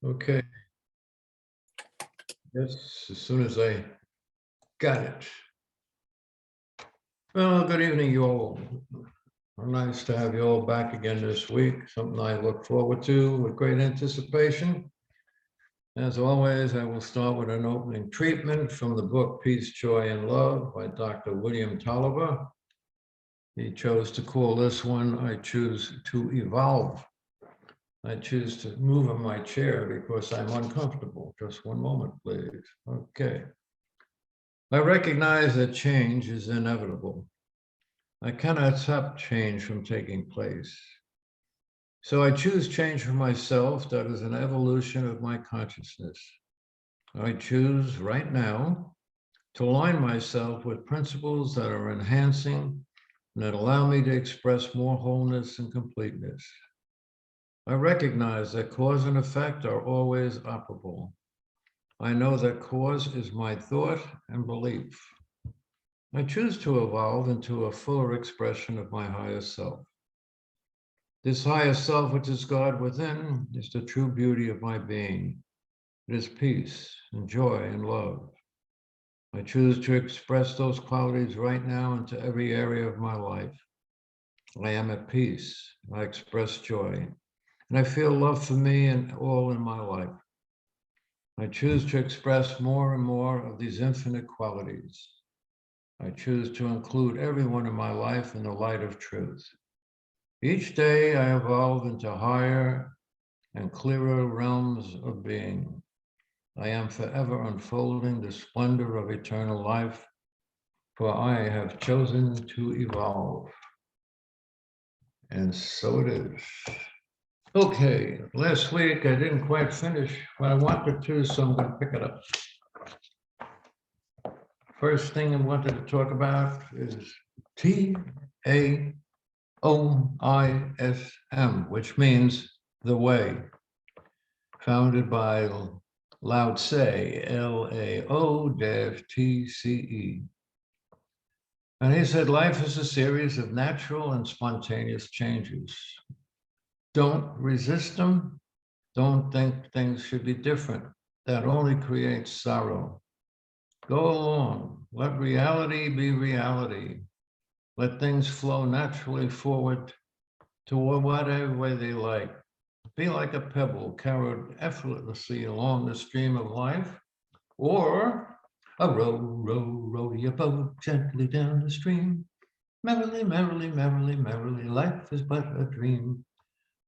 Okay. Yes, as soon as I got it. Well, good evening, you all. Nice to have you all back again this week. Something I look forward to with great anticipation. As always, I will start with an opening treatment from the book Peace, Joy, and Love by Dr. William Tolliver. He chose to call this one, I Choose to Evolve. I choose to move in my chair because I'm uncomfortable. Just one moment, please. Okay. I recognize that change is inevitable. I cannot stop change from taking place. So I choose change for myself that is an evolution of my consciousness. I choose right now to align myself with principles that are enhancing and that allow me to express more wholeness and completeness. I recognize that cause and effect are always operable. I know that cause is my thought and belief. I choose to evolve into a fuller expression of my higher self. This higher self, which is God within, is the true beauty of my being. It is peace and joy and love. I choose to express those qualities right now into every area of my life. I am at peace. I express joy. And I feel love for me and all in my life. I choose to express more and more of these infinite qualities. I choose to include everyone in my life in the light of truth. Each day I evolve into higher and clearer realms of being. I am forever unfolding the splendor of eternal life, for I have chosen to evolve. And so it is. Okay, last week I didn't quite finish what I wanted to, so I'm going to pick it up. First thing I wanted to talk about is Taoism, which means the way, founded by Lao Tse, Lao-Tce. And he said, life is a series of natural and spontaneous changes. Don't resist them. Don't think things should be different. That only creates sorrow. Go along. Let reality be reality. Let things flow naturally forward to whatever way they like. Be like a pebble carried effortlessly along the stream of life, or a row your boat gently down the stream. Merrily, merrily, merrily, merrily, life is but a dream.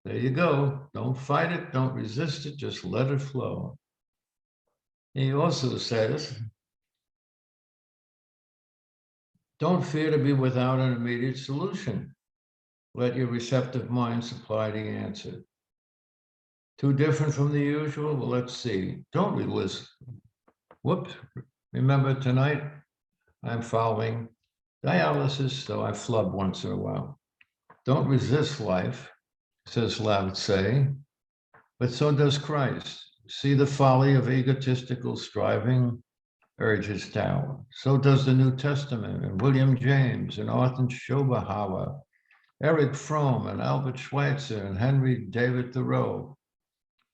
There you go. Don't fight it. Don't resist it. Just let it flow. He also says, don't fear to be without an immediate solution. Let your receptive mind supply the answer. Too different from the usual? Well, let's see. Don't resist. Whoops. Remember, tonight I'm following dialysis, so I flub once in a while. Don't resist life, says Lao Tse, but so does Christ. See the folly of egotistical striving, urges Tao. So does the New Testament, and William James, and Arthur Schopenhauer, Eric Fromm, and Albert Schweitzer, and Henry David Thoreau,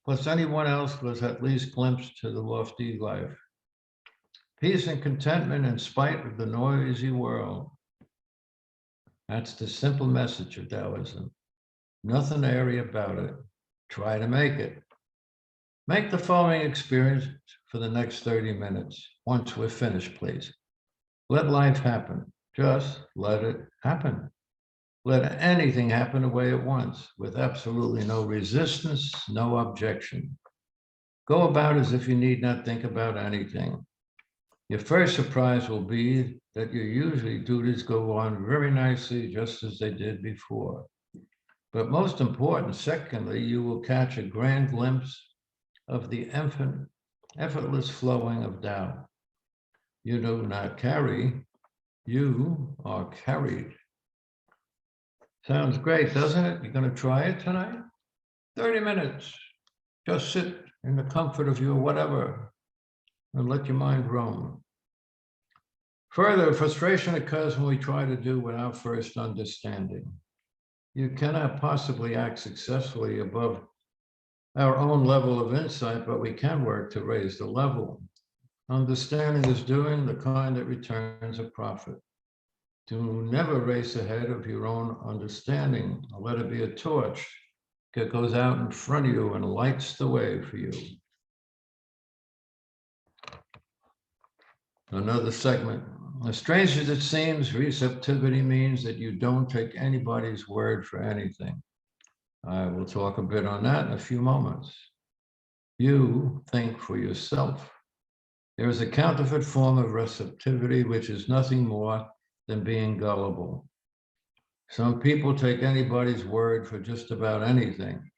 plus anyone else was at least glimpsed to the lofty life. Peace and contentment in spite of the noisy world. That's the simple message of Taoism. Nothing airy about it. Try to make it. Make the following experience for the next 30 minutes. Once we're finished, please. Let life happen. Just let it happen. Let anything happen away at once with absolutely no resistance, no objection. Go about as if you need not think about anything. Your first surprise will be that your usual duties go on very nicely, just as they did before. But most important, secondly, you will catch a grand glimpse of the effortless flowing of Tao. You do not carry, you are carried. Sounds great, doesn't it? You're going to try it tonight? 30 minutes. Just sit in the comfort of your whatever and let your mind roam. Further, frustration occurs when we try to do without first understanding. You cannot possibly act successfully above our own level of insight, but we can work to raise the level. Understanding is doing the kind that returns a profit. Do never race ahead of your own understanding. Let it be a torch that goes out in front of you and lights the way for you. Another segment. As strange as it seems, receptivity means that you don't take anybody's word for anything. I will talk a bit on that in a few moments. You think for yourself. There is a counterfeit form of receptivity, which is nothing more than being gullible. Some people take anybody's word for just about anything.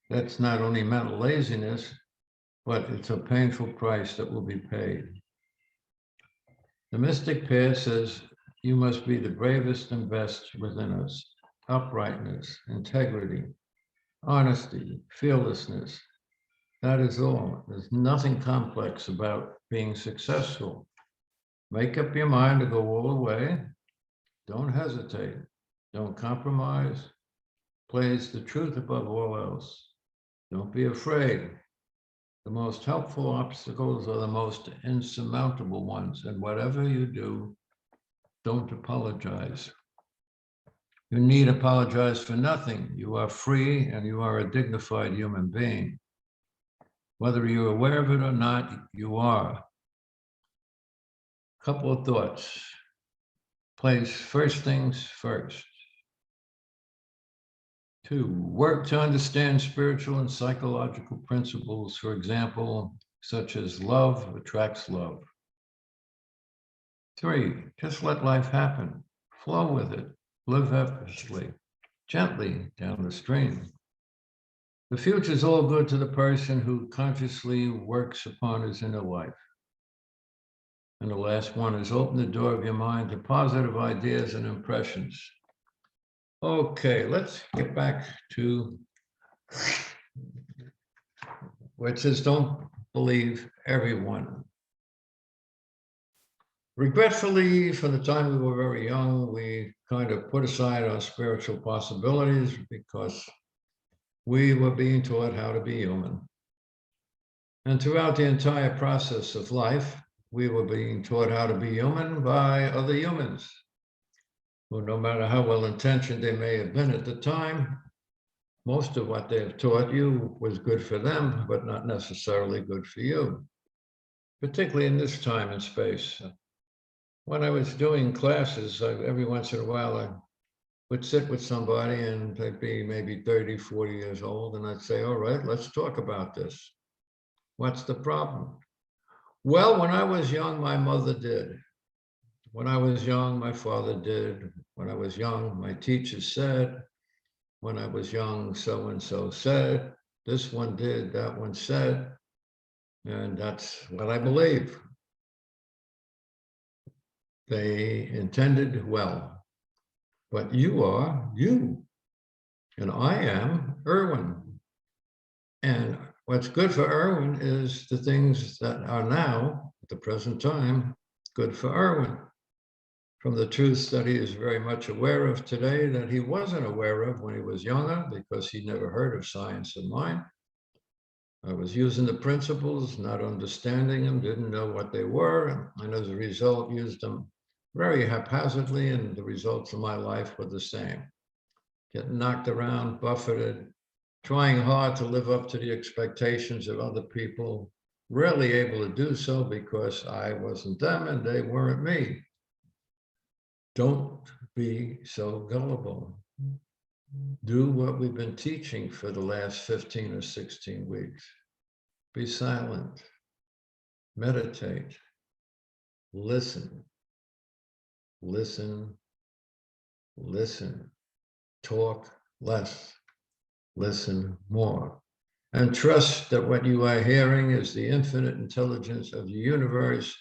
That's not only mental laziness, but it's a painful price that will be paid. The mystic path says you must be the bravest and best within us. Uprightness, integrity, honesty, fearlessness. That is all. There's nothing complex about being successful. Make up your mind to go all the way. Don't hesitate. Don't compromise. Place the truth above all else. Don't be afraid. The most helpful obstacles are the most insurmountable ones. And whatever you do, don't apologize. You need apologize for nothing. You are free and you are a dignified human being. Whether you're aware of it or not, you are. Couple of thoughts. Place first things first. 2, work to understand spiritual and psychological principles, for example, such as love attracts love. 3, just let life happen. Flow with it. Live effortlessly, gently down the stream. The future is all good to the person who consciously works upon his inner life. And the last one is open the door of your mind to positive ideas and impressions. Okay, let's get back to where it says don't believe everyone. Regretfully, from the time we were very young, we kind of put aside our spiritual possibilities because we were being taught how to be human. And throughout the entire process of life, we were being taught how to be human by other humans, who, no matter how well-intentioned they may have been at the time, most of what they have taught you was good for them, but not necessarily good for you, particularly in this time and space. When I was doing classes, every once in a while, I would sit with somebody and they'd be maybe 30, 40 years old, and I'd say, all right, let's talk about this. What's the problem? Well, when I was young, my mother did. When I was young, my father did. When I was young, my teacher said. When I was young, so-and-so said. This one did, that one said. And that's what I believe. They intended well. But you are you. And I am Erwin. And what's good for Erwin is the things that are now, at the present time, good for Erwin. From the truths that he is very much aware of today that he wasn't aware of when he was younger because he never heard of science and mind. I was using the principles, not understanding them, didn't know what they were, and as a result used them very haphazardly, and the results of my life were the same. Getting knocked around, buffeted, trying hard to live up to the expectations of other people, rarely able to do so because I wasn't them and they weren't me. Don't be so gullible. Do what we've been teaching for the last 15 or 16 weeks. Be silent, meditate, listen, listen, listen, talk less, listen more, and trust that what you are hearing is the infinite intelligence of the universe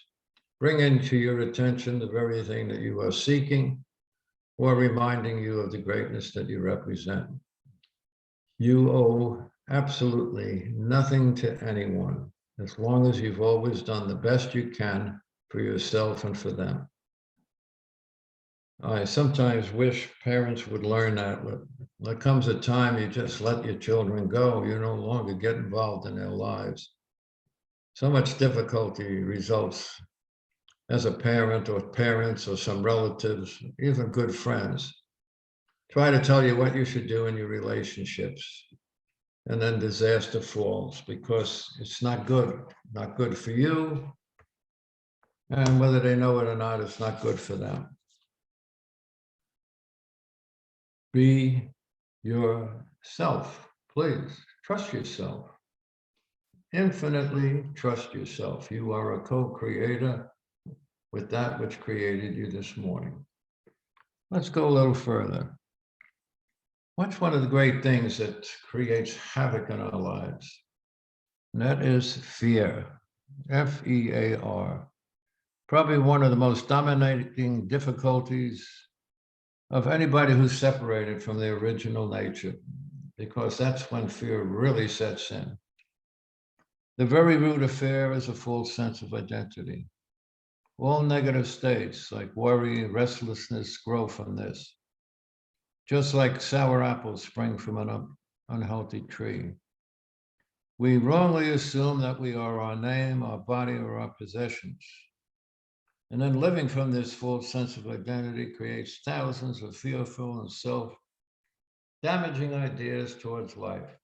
bringing to your attention the very thing that you are seeking or reminding you of the greatness that you represent. You owe absolutely nothing to anyone as long as you've always done the best you can for yourself and for them. I sometimes wish parents would learn that. There comes a time you just let your children go. You no longer get involved in their lives. So much difficulty results as a parent or parents or some relatives, even good friends, try to tell you what you should do in your relationships. And then disaster falls because it's not good for you. And whether they know it or not, it's not good for them. Be yourself, please. Trust yourself. Infinitely trust yourself. You are a co-creator with that which created you this morning. Let's go a little further. What's one of the great things that creates havoc in our lives? And that is fear. F-E-A-R. Probably one of the most dominating difficulties of anybody who's separated from their original nature, because that's when fear really sets in. The very root of fear is a false sense of identity. All negative states like worry, restlessness grow from this. Just like sour apples spring from an unhealthy tree. We wrongly assume that we are our name, our body, or our possessions. And then living from this false sense of identity creates thousands of fearful and self-damaging ideas towards life.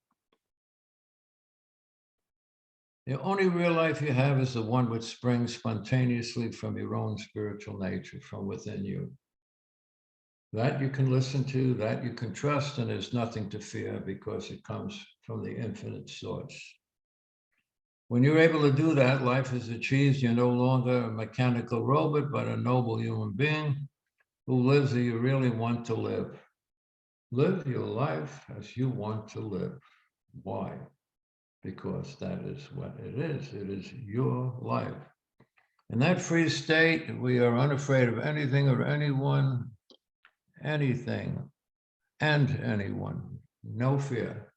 The only real life you have is the one which springs spontaneously from your own spiritual nature, from within you. That you can listen to, that you can trust, and there's nothing to fear because it comes from the infinite source. When you're able to do that, life is achieved. You're no longer a mechanical robot, but a noble human being who lives as you really want to live. Live your life as you want to live. Why? Because that is what it is. It is your life. In that free state, we are unafraid of anything or anyone, anything and anyone. No fear.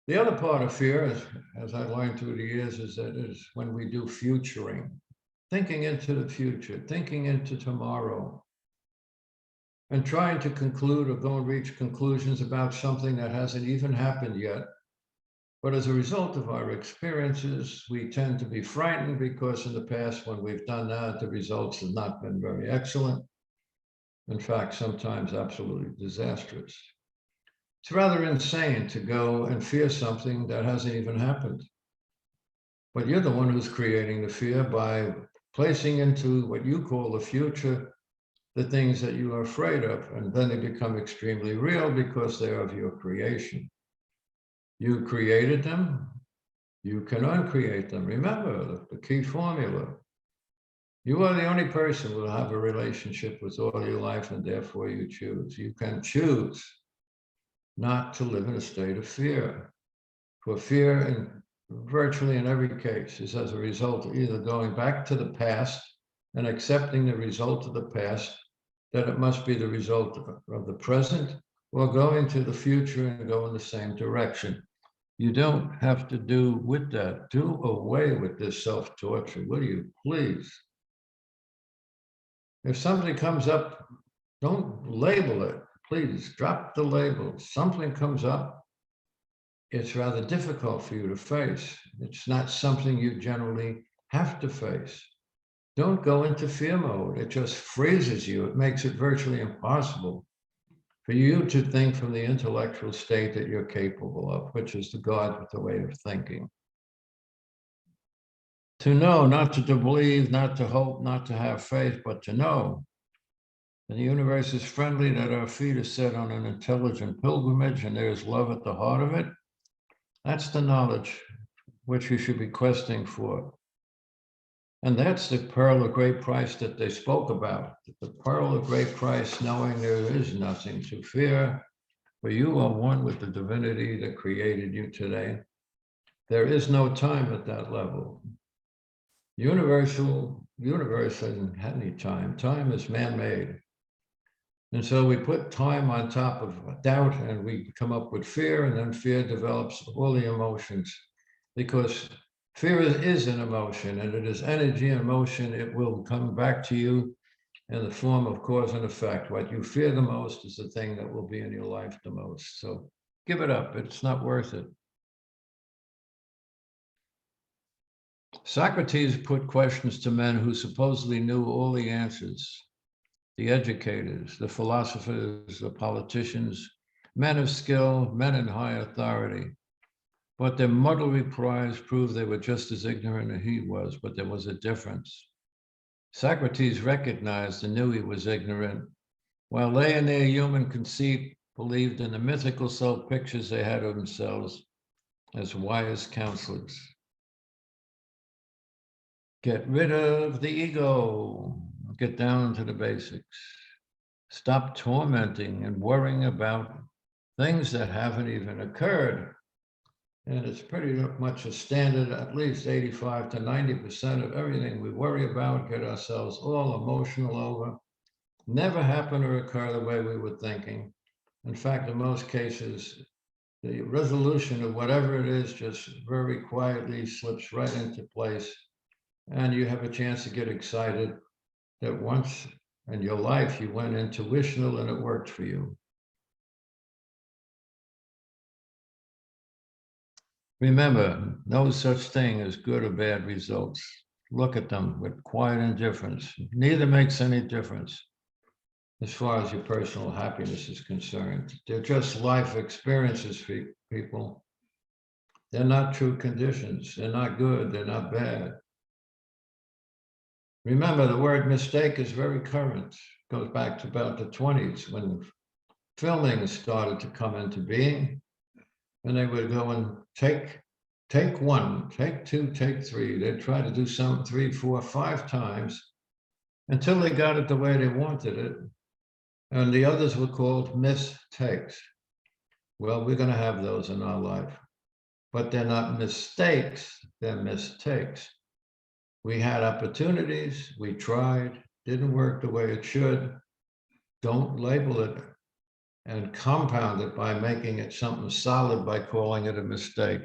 The other part of fear, as I learned through the years, is that it is when we do futuring, thinking into the future, thinking into tomorrow, and trying to conclude or go and reach conclusions about something that hasn't even happened yet. But as a result of our experiences, we tend to be frightened because in the past, when we've done that, the results have not been very excellent. In fact, sometimes absolutely disastrous. It's rather insane to go and fear something that hasn't even happened. But you're the one who's creating the fear by placing into what you call the future the things that you are afraid of, and then they become extremely real because they're of your creation. You created them, you can uncreate them. Remember the key formula. You are the only person who will have a relationship with all your life, and therefore you choose. You can choose not to live in a state of fear. For fear, virtually in every case, is as a result of either going back to the past and accepting the result of the past, that it must be the result of the present, or going to the future and go in the same direction. You don't have to do with that. Do away with this self-torture, will you, please? If something comes up, don't label it. Please drop the label. Something comes up, it's rather difficult for you to face. It's not something you generally have to face. Don't go into fear mode. It just freezes you. It makes it virtually impossible for you to think from the intellectual state that you're capable of, which is the God with the way of thinking. To know, not to believe, not to hope, not to have faith, but to know. And the universe is friendly, that our feet are set on an intelligent pilgrimage, and there is love at the heart of it. That's the knowledge which we should be questing for. And that's the pearl of great price that they spoke about. The pearl of great price, knowing there is nothing to fear, for you are one with the divinity that created you today. There is no time at that level. Universe doesn't have any time. Time is man-made. And so we put time on top of doubt, and we come up with fear, and then fear develops all the emotions, because fear is an emotion, and it is energy and motion. It will come back to you, in the form of cause and effect. What you fear the most is the thing that will be in your life the most. So give it up. It's not worth it. Socrates put questions to men who supposedly knew all the answers. The educators, the philosophers, the politicians, men of skill, men in high authority. But their muddled replies proved they were just as ignorant as he was, but there was a difference. Socrates recognized and knew he was ignorant, while they in their human conceit believed in the mythical self-pictures they had of themselves as wise counselors. Get rid of the ego, get down to the basics. Stop tormenting and worrying about things that haven't even occurred. And it's pretty much a standard, at least 85 to 90% of everything we worry about, get ourselves all emotional over, never happen or occur the way we were thinking. In fact, in most cases, the resolution of whatever it is just very quietly slips right into place. And you have a chance to get excited that once in your life you went intuitional and it worked for you. Remember, no such thing as good or bad results. Look at them with quiet indifference. Neither makes any difference as far as your personal happiness is concerned. They're just life experiences for people. They're not true conditions. They're not good. They're not bad. Remember, the word mistake is very current. It goes back to about the 20s when filming started to come into being. And they would go and take one, take two, take three. They'd try to do some 3, 4, 5 times until they got it the way they wanted it. And the others were called mistakes. Well, we're going to have those in our life, but they're not mistakes, they're mistakes. We had opportunities, we tried, didn't work the way it should. Don't label it and compound it by making it something solid by calling it a mistake.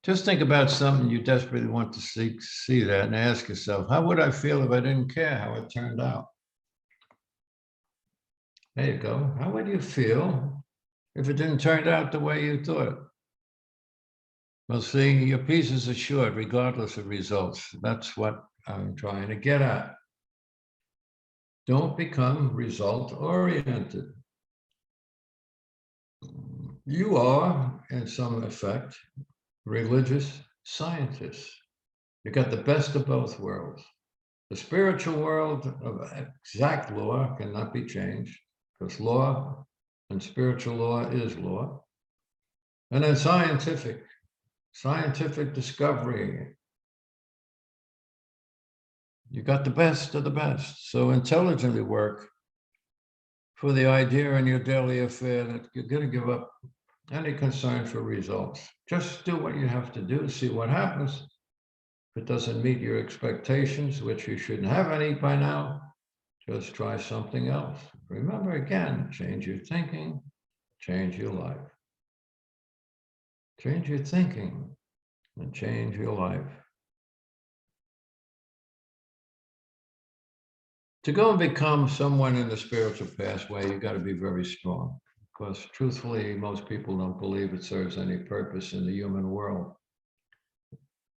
Just think about something you desperately want to see that and ask yourself, how would I feel if I didn't care how it turned out? There you go. How would you feel if it didn't turn out the way you thought? Well, see, your peace is assured regardless of results. That's what I'm trying to get at. Don't become result-oriented. You are, in some effect, religious scientists. You got the best of both worlds. The spiritual world of exact law cannot be changed, because law and spiritual law is law. And then scientific discovery. You got the best of the best. So intelligently work for the idea in your daily affair that you're going to give up any concern for results. Just do what you have to do, see what happens. If it doesn't meet your expectations, which you shouldn't have any by now, just try something else. Remember again, change your thinking, change your life. Change your thinking and change your life. To go and become someone in the spiritual pathway, you got to be very strong, because truthfully, most people don't believe it serves any purpose in the human world.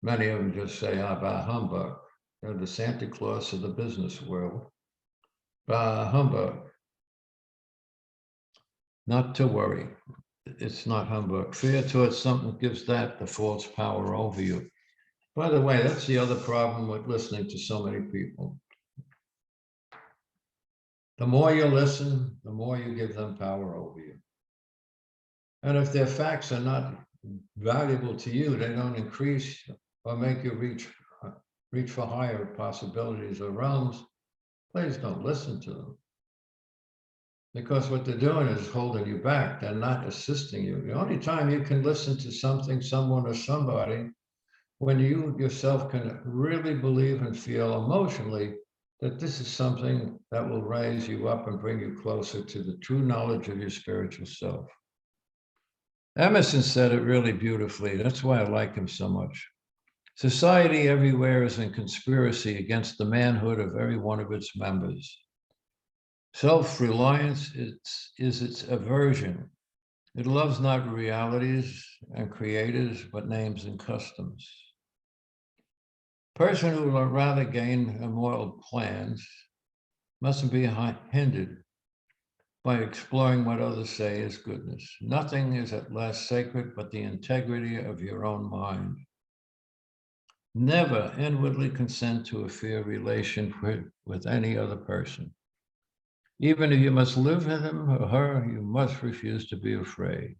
Many of them just say, bah, humbug. They're the Santa Claus of the business world. Bah, humbug. Not to worry. It's not humbug. Fear towards something gives that the false power over you. By the way, that's the other problem with listening to so many people. The more you listen, the more you give them power over you. And if their facts are not valuable to you, they don't increase or make you reach for higher possibilities or realms, please don't listen to them. Because what they're doing is holding you back. They're not assisting you. The only time you can listen to something, someone, or somebody, when you yourself can really believe and feel emotionally that this is something that will raise you up and bring you closer to the true knowledge of your spiritual self. Emerson said it really beautifully. That's why I like him so much. Society everywhere is in conspiracy against the manhood of every one of its members. Self-reliance is its aversion. It loves not realities and creators, but names and customs. Person who would rather gain immortal plans mustn't be hindered by exploring what others say is goodness. Nothing is at last sacred but the integrity of your own mind. Never inwardly consent to a fair relation with any other person. Even if you must live with him or her, you must refuse to be afraid.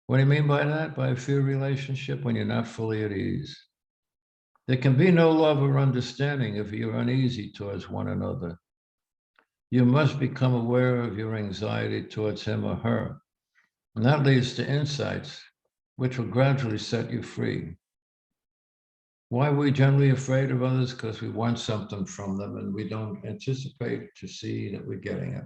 What do you mean by that? By a fair relationship when you're not fully at ease. There can be no love or understanding if you're uneasy towards one another. You must become aware of your anxiety towards him or her. And that leads to insights, which will gradually set you free. Why are we generally afraid of others? Because we want something from them and we don't anticipate to see that we're getting it.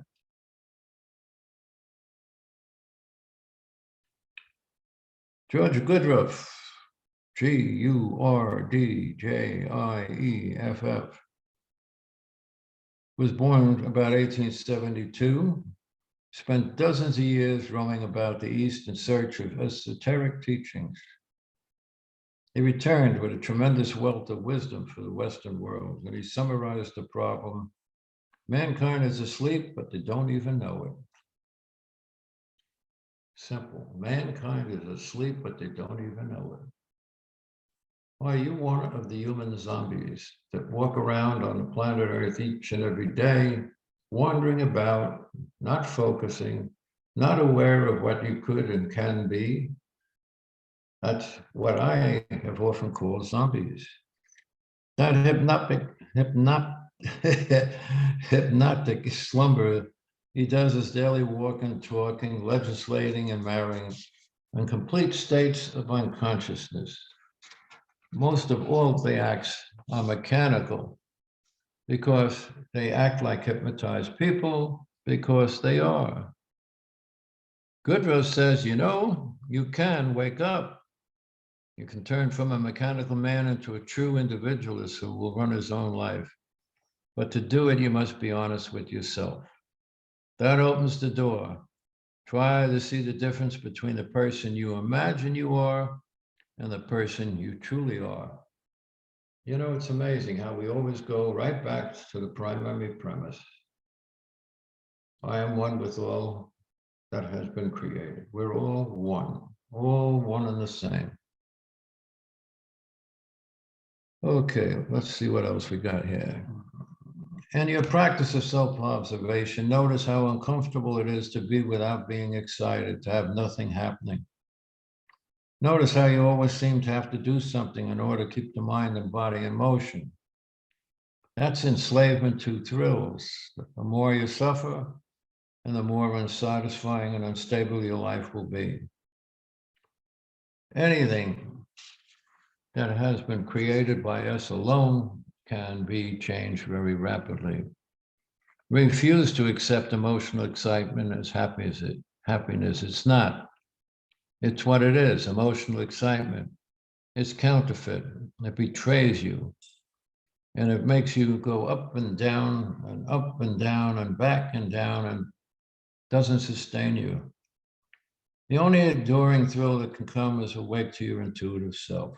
George Goodruff, Gurdjieff, was born about 1872, spent dozens of years roaming about the East in search of esoteric teachings. He returned with a tremendous wealth of wisdom for the Western world, and he summarized the problem: mankind is asleep, but they don't even know it. Simple. Mankind is asleep, but they don't even know it. Why, are you one of the human zombies that walk around on the planet Earth each and every day, wandering about, not focusing, not aware of what you could and can be? That's what I have often called zombies. That hypnotic slumber, he does his daily walking, talking, legislating, and marrying in complete states of unconsciousness. Most of all the acts are mechanical because they act like hypnotized people, because they are. Goodrow says, you can wake up. You can turn from a mechanical man into a true individualist who will run his own life. But to do it, you must be honest with yourself. That opens the door. Try to see the difference between the person you imagine you are and the person you truly are. It's amazing how we always go right back to the primary premise. I am one with all that has been created. We're all one and the same. Okay, let's see what else we got here. In your practice of self-observation, notice how uncomfortable it is to be without being excited, to have nothing happening. Notice how you always seem to have to do something in order to keep the mind and body in motion. That's enslavement to thrills. The more you suffer, and the more unsatisfying and unstable your life will be. Anything that has been created by us alone can be changed very rapidly. Refuse to accept emotional excitement as happiness. It's not. It's what it is, emotional excitement. It's counterfeit. It betrays you. And it makes you go up and down and back and down and doesn't sustain you. The only enduring thrill that can come is awake to your intuitive self.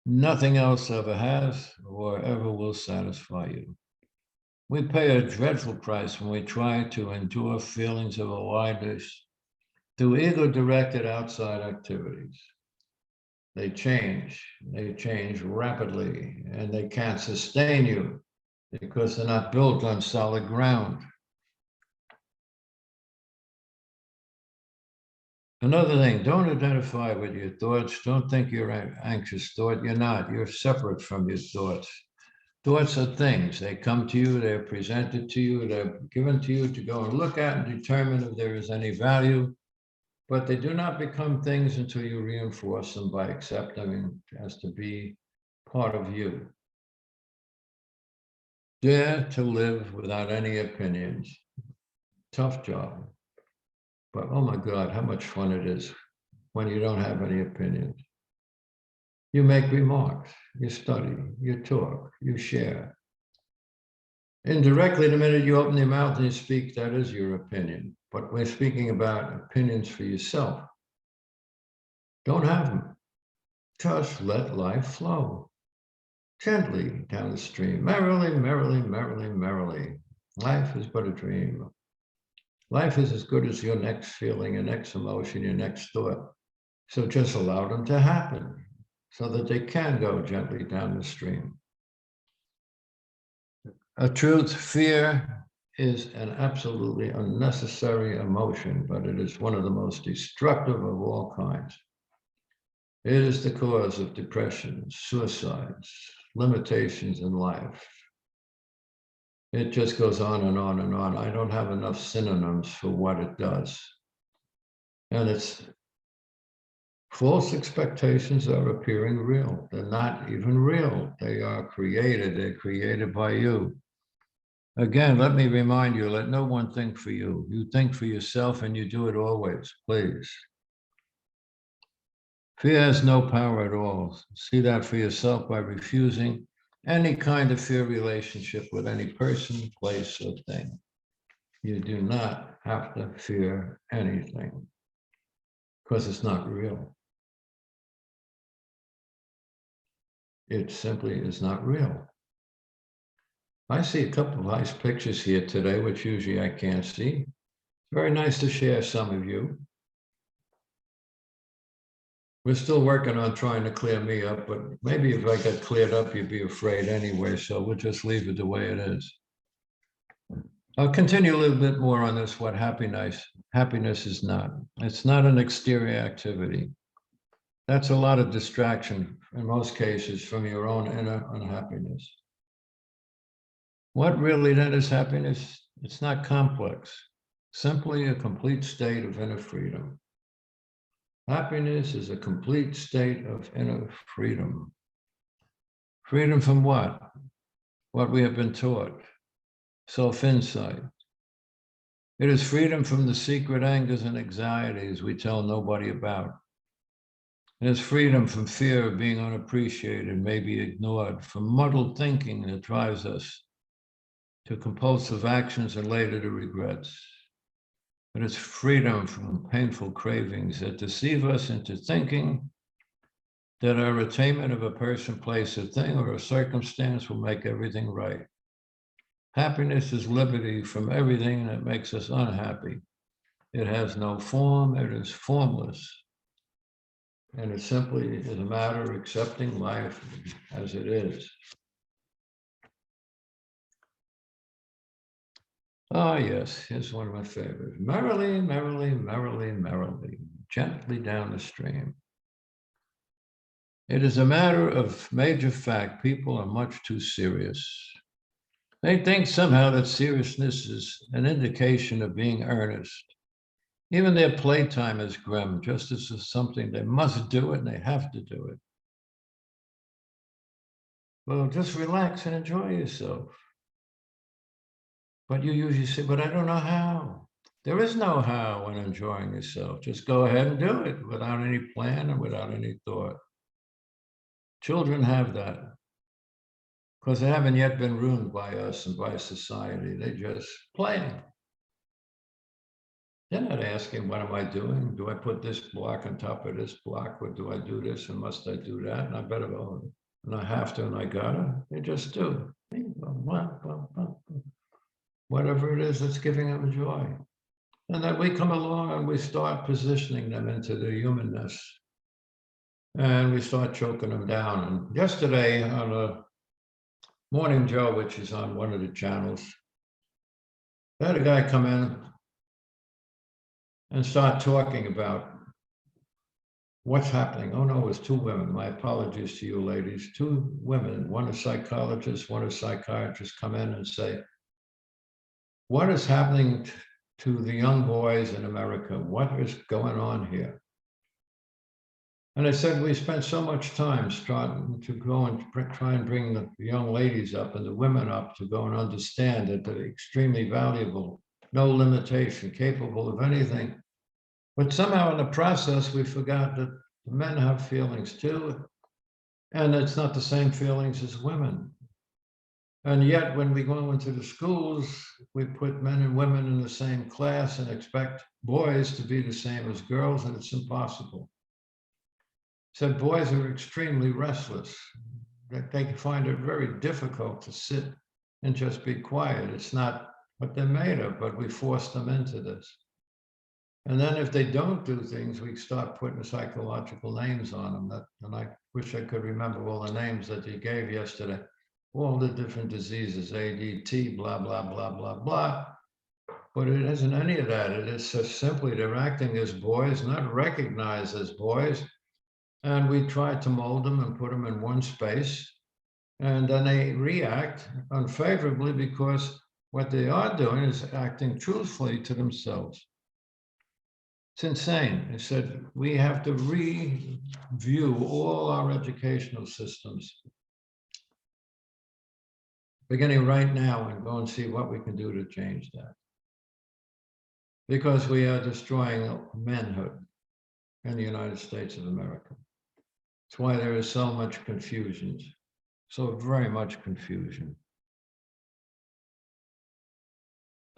Nothing else ever has or ever will satisfy you. We pay a dreadful price when we try to endure feelings of aliveness through ego-directed outside activities. They change rapidly, and they can't sustain you because they're not built on solid ground. Another thing, don't identify with your thoughts. Don't think you're an anxious thought. You're not. You're separate from your thoughts. Thoughts are things. They come to you, they're presented to you, they're given to you to go and look at and determine if there is any value, but they do not become things until you reinforce them by accepting them as to be part of you. Dare to live without any opinions. Tough job. But oh my God, how much fun it is when you don't have any opinions. You make remarks, you study, you talk, you share. Indirectly, the minute you open your mouth and you speak, that is your opinion. But we're speaking about opinions for yourself. Don't have them. Just let life flow. Gently down the stream, merrily, merrily, merrily, merrily. Life is but a dream. Life is as good as your next feeling, your next emotion, your next thought. So just allow them to happen so that they can go gently down the stream. A truth, fear is an absolutely unnecessary emotion, but it is one of the most destructive of all kinds. It is the cause of depression, suicides, limitations in life. It just goes on and on and on. I don't have enough synonyms for what it does. And it's false expectations are appearing real. They're not even real. They are created. They're created by you. Again, let me remind you, let no one think for you. You think for yourself and you do it always, please. Fear has no power at all. See that for yourself by refusing any kind of fear relationship with any person, place, or thing. You do not have to fear anything because it's not real. It simply is not real. I see a couple of nice pictures here today, which usually I can't see. Very nice to share some of you. We're still working on trying to clear me up, but maybe if I got cleared up, you'd be afraid anyway, so we'll just leave it the way it is. I'll continue a little bit more on this, what happiness is not. It's not an exterior activity. That's a lot of distraction, in most cases, from your own inner unhappiness. What really then is happiness? It's not complex, simply a complete state of inner freedom. Happiness is a complete state of inner freedom. Freedom from what? What we have been taught. Self-insight. It is freedom from the secret angers and anxieties we tell nobody about. It is freedom from fear of being unappreciated, maybe ignored, from muddled thinking that drives us to compulsive actions and later to regrets. It is freedom from painful cravings that deceive us into thinking that our attainment of a person, place, a thing, or a circumstance will make everything right. Happiness is liberty from everything that makes us unhappy. It has no form, it is formless. And it simply is a matter of accepting life as it is. Ah, yes, here's one of my favorites. Merrily, merrily, merrily, merrily, gently down the stream. It is a matter of major fact. People are much too serious. They think somehow that seriousness is an indication of being earnest. Even their playtime is grim, just as something they must do it and they have to do it. Well, just relax and enjoy yourself. But you usually say, but I don't know how. There is no how when enjoying yourself. Just go ahead and do it without any plan and without any thought. Children have that because they haven't yet been ruined by us and by society. They just play. They're not asking, what am I doing? Do I put this block on top of this block? Or do I do this and must I do that? And I better go. And I have to and I gotta. They just do. Whatever it is that's giving them joy. And then we come along and we start positioning them into their humanness. And we start choking them down. And yesterday on a Morning Joe, which is on one of the channels, I had a guy come in and start talking about what's happening. Oh no, it was two women. My apologies to you ladies. Two women, one a psychologist, one a psychiatrist, come in and say, what is happening to the young boys in America? What is going on here? And I said, we spent so much time starting to go and try and bring the young ladies up and the women up to go and understand that they're extremely valuable, no limitation, capable of anything. But somehow in the process, we forgot that the men have feelings too. And it's not the same feelings as women. And yet, when we go into the schools, we put men and women in the same class and expect boys to be the same as girls, and it's impossible. So boys are extremely restless. They find it very difficult to sit and just be quiet. It's not what they're made of, but we force them into this. And then if they don't do things, we start putting psychological names on them. And I wish I could remember all the names that you gave yesterday. All the different diseases, ADT, blah, blah, blah, blah, blah. But it isn't any of that. It is just simply they're acting as boys, not recognized as boys. And we try to mold them and put them in one space. And then they react unfavorably because what they are doing is acting truthfully to themselves. It's insane. They said we have to review all our educational systems, beginning right now, and go and see what we can do to change that. Because we are destroying manhood in the United States of America. That's why there is so much confusion, so very much confusion.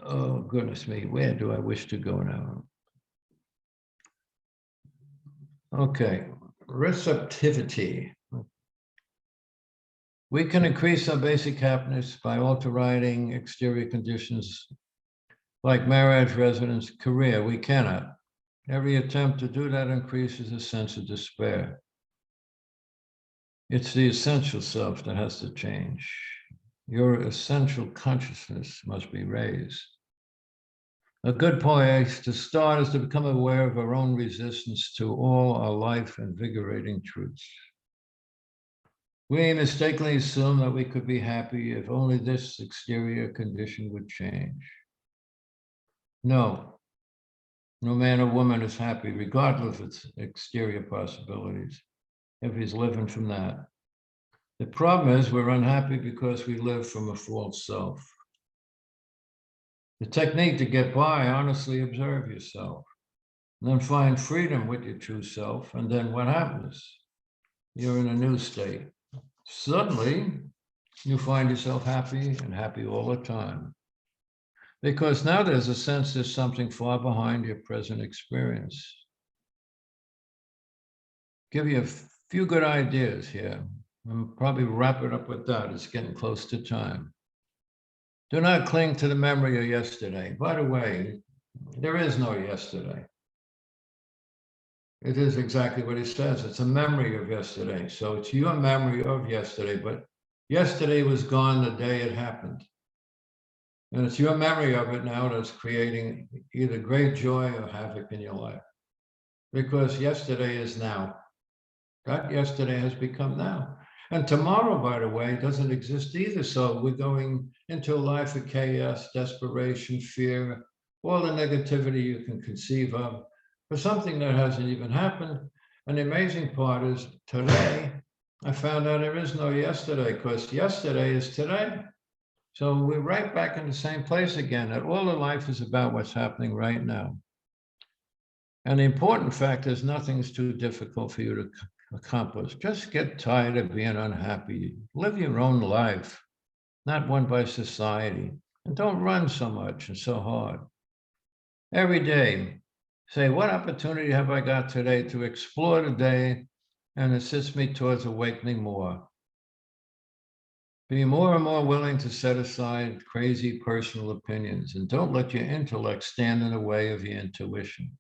Oh, goodness me, where do I wish to go now? Okay, receptivity. We can increase our basic happiness by altering exterior conditions like marriage, residence, career. We cannot. Every attempt to do that increases a sense of despair. It's the essential self that has to change. Your essential consciousness must be raised. A good place to start is to become aware of our own resistance to all our life-invigorating truths. We mistakenly assume that we could be happy if only this exterior condition would change. No man or woman is happy, regardless of its exterior possibilities, if he's living from that. The problem is we're unhappy because we live from a false self. The technique to get by, honestly observe yourself, and then find freedom with your true self. And then what happens? You're in a new state. Suddenly, you find yourself happy and happy all the time. Because now there's a sense there's something far behind your present experience. Give you a few good ideas here. I'll probably wrap it up with that. It's getting close to time. Do not cling to the memory of yesterday. By the way, there is no yesterday. It is exactly what it says. It's a memory of yesterday. So it's your memory of yesterday, but yesterday was gone the day it happened. And it's your memory of it now that's creating either great joy or havoc in your life. Because yesterday is now. That yesterday has become now. And tomorrow, by the way, doesn't exist either. So we're going into a life of chaos, desperation, fear, all the negativity you can conceive of for something that hasn't even happened. And the amazing part is today, I found out there is no yesterday because yesterday is today. So we're right back in the same place again. That all of life is about what's happening right now. And the important fact is nothing's too difficult for you to accomplish. Just get tired of being unhappy. Live your own life, not one by society. And don't run so much and so hard. Every day, say, what opportunity have I got today to explore the day and assist me towards awakening more? Be more and more willing to set aside crazy personal opinions and don't let your intellect stand in the way of your intuition.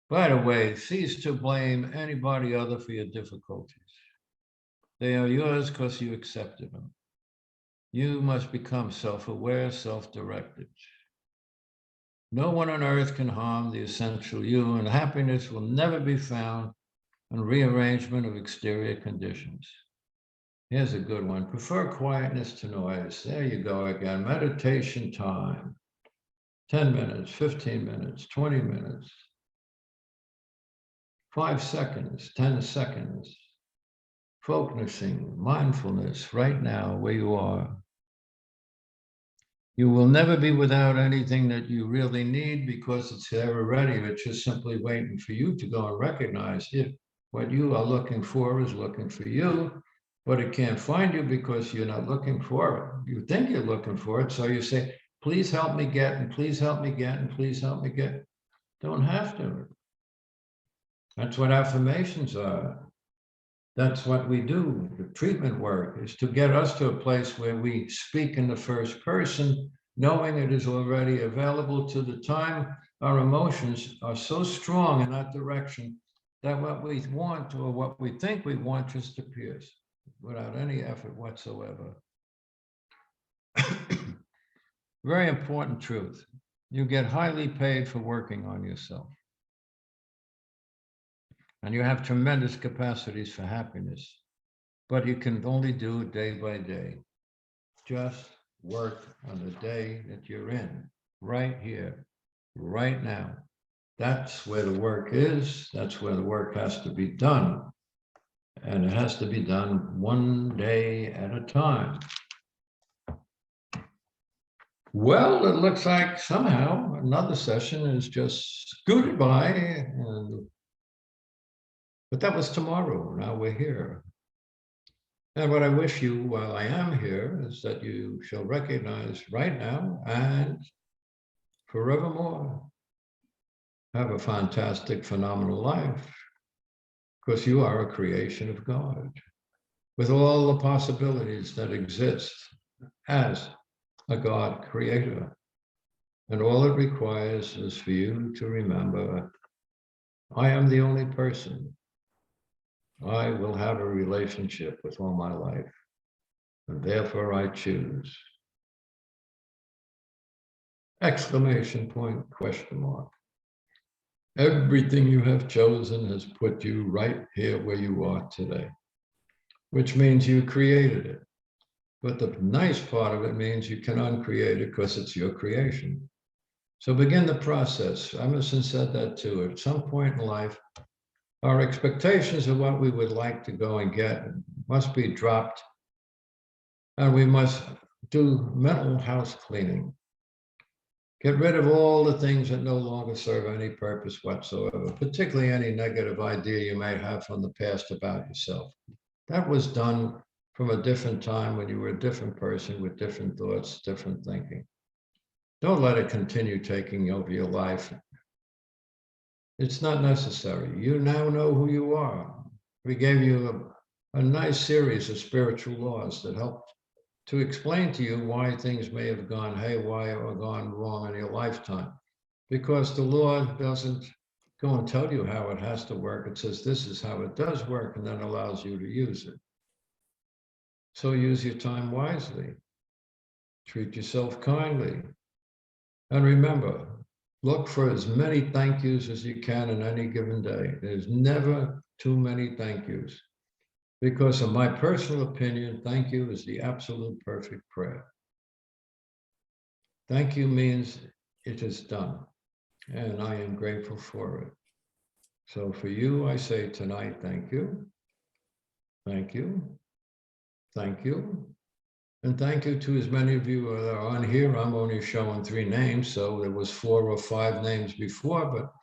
By the way, cease to blame anybody other for your difficulties. They are yours because you accepted them. You must become self-aware, self-directed. No one on earth can harm the essential you, and happiness will never be found in rearrangement of exterior conditions. Here's a good one. Prefer quietness to noise. There you go again. Meditation time. 10 minutes, 15 minutes, 20 minutes. 5 seconds, 10 seconds, focusing, mindfulness right now where you are. You will never be without anything that you really need because it's there already. It's just simply waiting for you to go and recognize it. What you are looking for is looking for you, but it can't find you because you're not looking for it. You think you're looking for it, so you say, please help me get, and please help me get, and please help me get. Don't have to. That's what affirmations are. That's what we do. The treatment work is to get us to a place where we speak in the first person, knowing it is already available to the time our emotions are so strong in that direction that what we want or what we think we want just appears without any effort whatsoever. Very important truth. You get highly paid for working on yourself. And you have tremendous capacities for happiness, but you can only do it day by day. Just work on the day that you're in, right here, right now. That's where the work is. That's where the work has to be done. And it has to be done one day at a time. Well, it looks like somehow another session is just scooted by. But that was tomorrow. Now we're here. And what I wish you while I am here is that you shall recognize right now and forevermore have a fantastic, phenomenal life, because you are a creation of God with all the possibilities that exist as a God creator. And all it requires is for you to remember, I am the only person. I will have a relationship with all my life, and therefore I choose. Exclamation point, question mark. Everything you have chosen has put you right here where you are today, which means you created it. But the nice part of it means you can uncreate it because it's your creation. So begin the process. Emerson said that too. At some point in life, our expectations of what we would like to go and get must be dropped, and we must do mental house cleaning. Get rid of all the things that no longer serve any purpose whatsoever, particularly any negative idea you may have from the past about yourself. That was done from a different time when you were a different person with different thoughts, different thinking. Don't let it continue taking over your life. It's not necessary. You now know who you are. We gave you a nice series of spiritual laws that help to explain to you why things may have gone haywire or gone wrong in your lifetime. Because the law doesn't go and tell you how it has to work. It says this is how it does work, and then allows you to use it. So use your time wisely. Treat yourself kindly. And remember, look for as many thank yous as you can in any given day. There's never too many thank yous. Because in my personal opinion, thank you is the absolute perfect prayer. Thank you means it is done, and I am grateful for it. So for you, I say tonight, thank you, thank you, thank you, and thank you to as many of you that are on here. I'm only showing 3 names, so there was 4 or 5 names before, but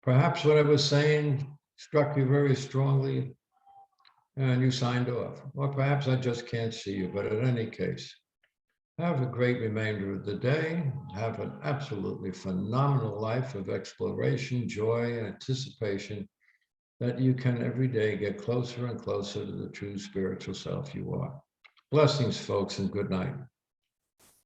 perhaps what I was saying struck you very strongly, and you signed off. Or perhaps I just can't see you, but in any case, have a great remainder of the day. Have an absolutely phenomenal life of exploration, joy, and anticipation that you can every day get closer and closer to the true spiritual self you are. Blessings, folks, and good night.